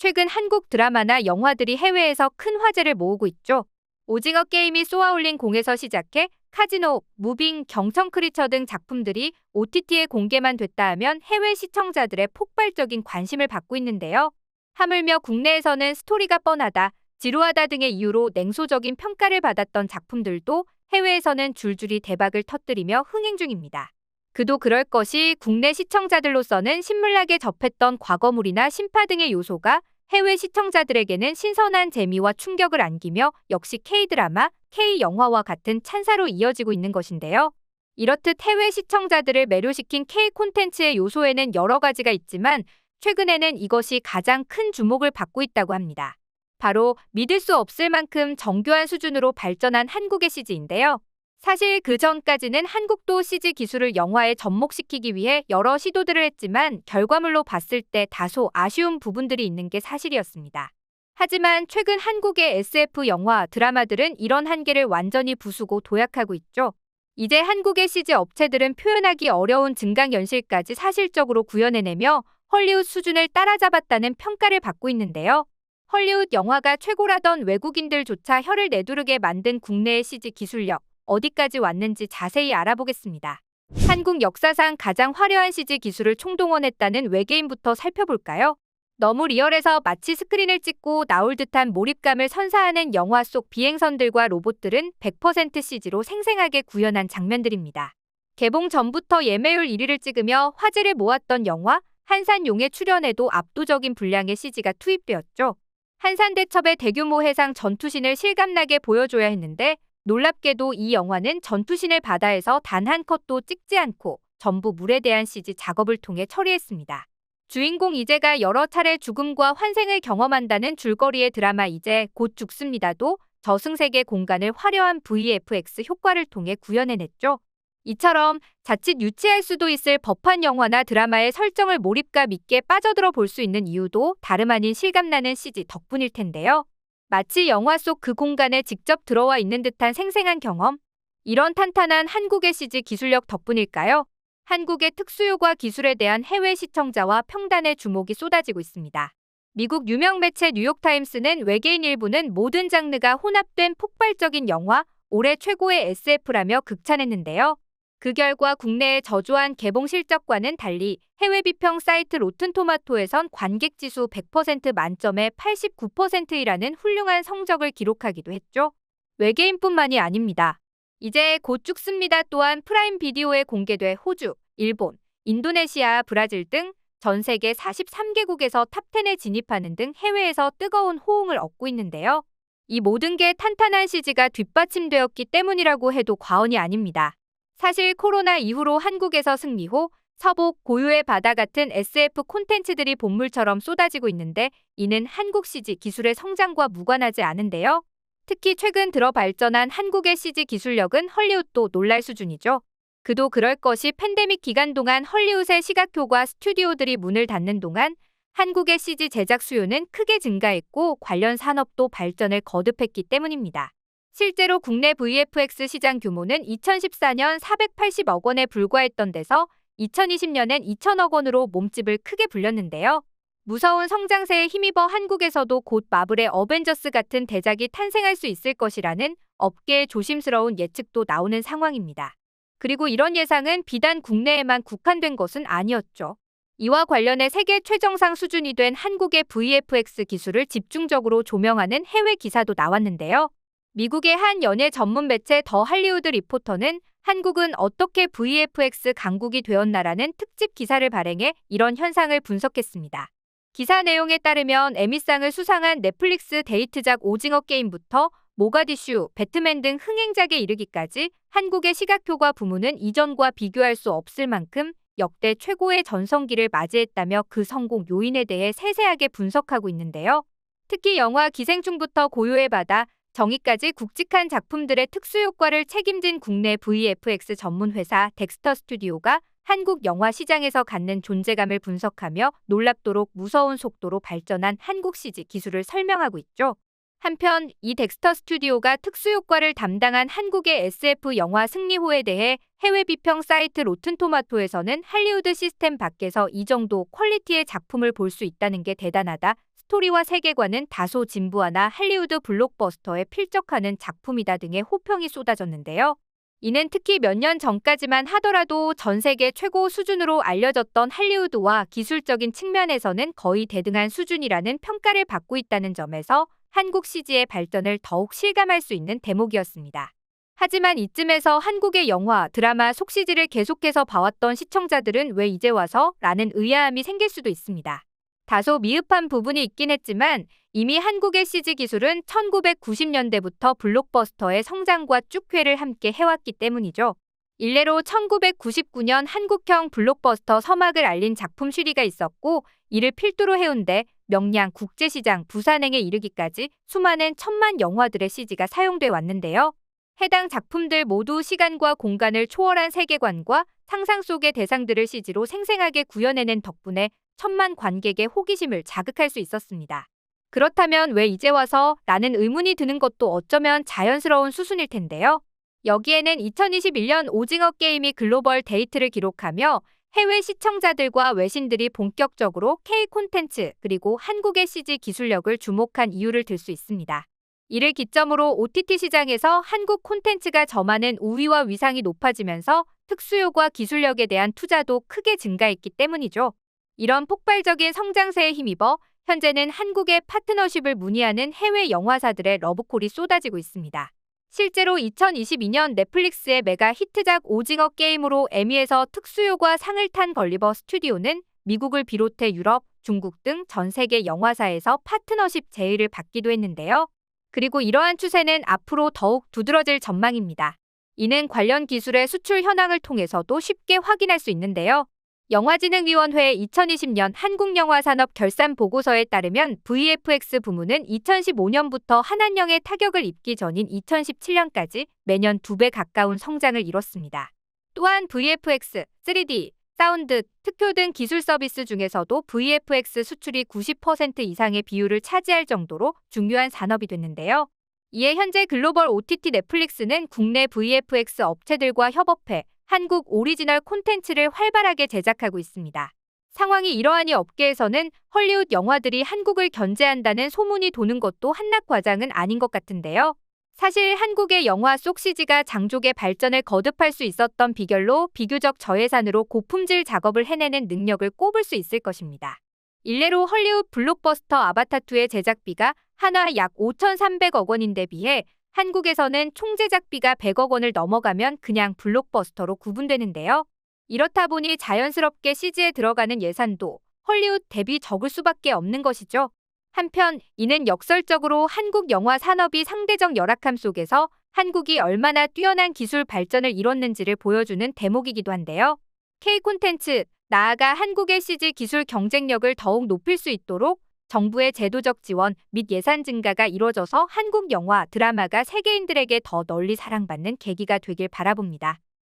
최근 한국 드라마나 영화들이 해외에서 큰 화제를 모으고 있죠. 오징어 게임이 쏘아올린 공에서 시작해 카지노, 무빙, 경청 크리처 등 작품들이 OTT에 공개만 됐다 하면 해외 시청자들의 폭발적인 관심을 받고 있는데요. 하물며 국내에서는 스토리가 뻔하다, 지루하다 등의 이유로 냉소적인 평가를 받았던 작품들도 해외에서는 줄줄이 대박을 터뜨리며 흥행 중입니다. 그도 그럴 것이 국내 시청자들로서는 신물나게 접했던 과거물이나 신파 등의 요소가 해외 시청자들에게는 신선한 재미와 충격을 안기며 역시 K드라마, K영화와 같은 찬사로 이어지고 있는 것인데요. 이렇듯 해외 시청자들을 매료시킨 K 콘텐츠의 요소에는 여러 가지가 있지만 최근에는 이것이 가장 큰 주목을 받고 있다고 합니다. 바로 믿을 수 없을 만큼 정교한 수준으로 발전한 한국의 CG인데요. 사실 그 전까지는 한국도 CG 기술을 영화에 접목시키기 위해 여러 시도들을 했지만 결과물로 봤을 때 다소 아쉬운 부분들이 있는 게 사실이었습니다. 하지만 최근 한국의 SF 영화, 드라마들은 이런 한계를 완전히 부수고 도약하고 있죠. 이제 한국의 CG 업체들은 표현하기 어려운 증강현실까지 사실적으로 구현해내며 헐리우드 수준을 따라잡았다는 평가를 받고 있는데요. 헐리우드 영화가 최고라던 외국인들조차 혀를 내두르게 만든 국내의 CG 기술력, 어디까지 왔는지 자세히 알아보겠습니다. 한국 역사상 가장 화려한 CG 기술을 총동원했다는 외계인부터 살펴볼까요? 너무 리얼해서 마치 스크린을 찍고 나올 듯한 몰입감을 선사하는 영화 속 비행선들과 로봇들은 100% CG로 생생하게 구현한 장면들입니다. 개봉 전부터 예매율 1위를 찍으며 화제를 모았던 영화 한산용의 출연에도 압도적인 분량의 CG가 투입되었죠. 한산대첩의 대규모 해상 전투신을 실감나게 보여줘야 했는데 놀랍게도 이 영화는 전투신을 바다에서 단 한 컷도 찍지 않고 전부 물에 대한 CG 작업을 통해 처리했습니다. 주인공 이재가 여러 차례 죽음과 환생을 경험한다는 줄거리의 드라마 이제 곧 죽습니다도 저승세계 공간을 화려한 VFX 효과를 통해 구현해냈죠. 이처럼 자칫 유치할 수도 있을 법한 영화나 드라마의 설정을 몰입감 있게 빠져들어 볼 수 있는 이유도 다름 아닌 실감나는 CG 덕분일 텐데요. 마치 영화 속 그 공간에 직접 들어와 있는 듯한 생생한 경험? 이런 탄탄한 한국의 CG 기술력 덕분일까요? 한국의 특수효과 기술에 대한 해외 시청자와 평단의 주목이 쏟아지고 있습니다. 미국 유명 매체 뉴욕타임스는 외계인 일부는 모든 장르가 혼합된 폭발적인 영화, 올해 최고의 SF라며 극찬했는데요. 그 결과 국내의 저조한 개봉 실적과는 달리 해외 비평 사이트 로튼토마토에선 관객지수 100% 만점에 89%이라는 훌륭한 성적을 기록하기도 했죠. 외계인뿐만이 아닙니다. 이제 곧 죽습니다 또한 프라임 비디오에 공개돼 호주, 일본, 인도네시아, 브라질 등 전 세계 43개국에서 탑10에 진입하는 등 해외에서 뜨거운 호응을 얻고 있는데요. 이 모든 게 탄탄한 CG가 뒷받침되었기 때문이라고 해도 과언이 아닙니다. 사실 코로나 이후로 한국에서 승리호, 서복, 고유의 바다 같은 SF 콘텐츠들이 본물처럼 쏟아지고 있는데 이는 한국 CG 기술의 성장과 무관하지 않은데요. 특히 최근 들어 발전한 한국의 CG 기술력은 헐리우드도 놀랄 수준이죠. 그도 그럴 것이 팬데믹 기간 동안 헐리우드의 시각효과 스튜디오들이 문을 닫는 동안 한국의 CG 제작 수요는 크게 증가했고 관련 산업도 발전을 거듭했기 때문입니다. 실제로 국내 VFX 시장 규모는 2014년 480억 원에 불과했던 데서 2020년엔 2천억 원으로 몸집을 크게 불렸는데요. 무서운 성장세에 힘입어 한국에서도 곧 마블의 어벤져스 같은 대작이 탄생할 수 있을 것이라는 업계의 조심스러운 예측도 나오는 상황입니다. 그리고 이런 예상은 비단 국내에만 국한된 것은 아니었죠. 이와 관련해 세계 최정상 수준이 된 한국의 VFX 기술을 집중적으로 조명하는 해외 기사도 나왔는데요. 미국의 한 연예 전문 매체 더 할리우드 리포터는 한국은 어떻게 VFX 강국이 되었나라는 특집 기사를 발행해 이런 현상을 분석했습니다. 기사 내용에 따르면 에미상을 수상한 넷플릭스 데이트작 오징어 게임부터 모가디슈, 배트맨 등 흥행작에 이르기까지 한국의 시각효과 부문은 이전과 비교할 수 없을 만큼 역대 최고의 전성기를 맞이했다며 그 성공 요인에 대해 세세하게 분석하고 있는데요. 특히 영화 기생충부터 고요의 바다, 정의까지 굵직한 작품들의 특수효과를 책임진 국내 VFX 전문 회사 덱스터 스튜디오가 한국 영화 시장에서 갖는 존재감을 분석하며 놀랍도록 무서운 속도로 발전한 한국 CG 기술을 설명하고 있죠. 한편 이 덱스터 스튜디오가 특수효과를 담당한 한국의 SF 영화 승리호에 대해 해외 비평 사이트 로튼토마토에서는 할리우드 시스템 밖에서 이 정도 퀄리티의 작품을 볼 수 있다는 게 대단하다, 스토리와 세계관은 다소 진부하나 할리우드 블록버스터에 필적하는 작품이다 등의 호평이 쏟아졌는데요. 이는 특히 몇 년 전까지만 하더라도 전 세계 최고 수준으로 알려졌던 할리우드와 기술적인 측면에서는 거의 대등한 수준이라는 평가를 받고 있다는 점에서 한국 CG의 발전을 더욱 실감할 수 있는 대목이었습니다. 하지만 이쯤에서 한국의 영화, 드라마 속 CG를 계속해서 봐왔던 시청자들은 왜 이제 와서? 라는 의아함이 생길 수도 있습니다. 다소 미흡한 부분이 있긴 했지만 이미 한국의 CG 기술은 1990년대부터 블록버스터의 성장과 쭉회를 함께 해왔기 때문이죠. 일례로 1999년 한국형 블록버스터 서막을 알린 작품 쉬리가 있었고 이를 필두로 해온 데 명량 국제시장 부산행에 이르기까지 수많은 천만 영화들의 CG가 사용돼 왔는데요. 해당 작품들 모두 시간과 공간을 초월한 세계관과 상상 속의 대상들을 CG로 생생하게 구현해낸 덕분에 천만 관객의 호기심을 자극할 수 있었습니다. 그렇다면 왜 이제 와서? 라는 의문이 드는 것도 어쩌면 자연스러운 수순일 텐데요. 여기에는 2021년 오징어 게임이 글로벌 데이트를 기록하며 해외 시청자들과 외신들이 본격적으로 K 콘텐츠 그리고 한국의 CG 기술력을 주목한 이유를 들 수 있습니다. 이를 기점으로 OTT 시장에서 한국 콘텐츠가 점하는 우위와 위상이 높아지면서 특수효과 기술력에 대한 투자도 크게 증가했기 때문이죠. 이런 폭발적인 성장세에 힘입어 현재는 한국의 파트너십을 문의하는 해외 영화사들의 러브콜이 쏟아지고 있습니다. 실제로 2022년 넷플릭스의 메가 히트작 오징어 게임으로 에미에서 특수효과 상을 탄 걸리버 스튜디오는 미국을 비롯해 유럽, 중국 등 전 세계 영화사에서 파트너십 제의를 받기도 했는데요. 그리고 이러한 추세는 앞으로 더욱 두드러질 전망입니다. 이는 관련 기술의 수출 현황을 통해서도 쉽게 확인할 수 있는데요. 영화진흥위원회의 2020년 한국영화산업 결산 보고서에 따르면 VFX 부문은 2015년부터 한한령의 타격을 입기 전인 2017년까지 매년 2배 가까운 성장을 이뤘습니다. 또한 VFX, 3D, 사운드, 특효 등 기술 서비스 중에서도 VFX 수출이 90% 이상의 비율을 차지할 정도로 중요한 산업이 됐는데요. 이에 현재 글로벌 OTT 넷플릭스는 국내 VFX 업체들과 협업해 한국 오리지널 콘텐츠를 활발하게 제작하고 있습니다. 상황이 이러하니 업계에서는 헐리우드 영화들이 한국을 견제한다는 소문이 도는 것도 한낱 과장은 아닌 것 같은데요. 사실 한국의 영화 속 CG가 장족의 발전을 거듭할 수 있었던 비결로 비교적 저예산으로 고품질 작업을 해내는 능력을 꼽을 수 있을 것입니다. 일례로 헐리우드 블록버스터 아바타2의 제작비가 한화 약 5,300억 원인데 비해 한국에서는 총 제작비가 100억 원을 넘어가면 그냥 블록버스터로 구분되는데요. 이렇다 보니 자연스럽게 CG에 들어가는 예산도 헐리우드 대비 적을 수밖에 없는 것이죠. 한편 이는 역설적으로 한국 영화 산업이 상대적 열악함 속에서 한국이 얼마나 뛰어난 기술 발전을 이뤘는지를 보여주는 대목이기도 한데요. K 콘텐츠, 나아가 한국의 CG 기술 경쟁력을 더욱 높일 수 있도록 정부의 제도적 지원 및 예산 증가가 이뤄져서 한국 영화, 드라마가 세계인들에게 더 널리 사랑받는 계기가 되길 바라봅니다.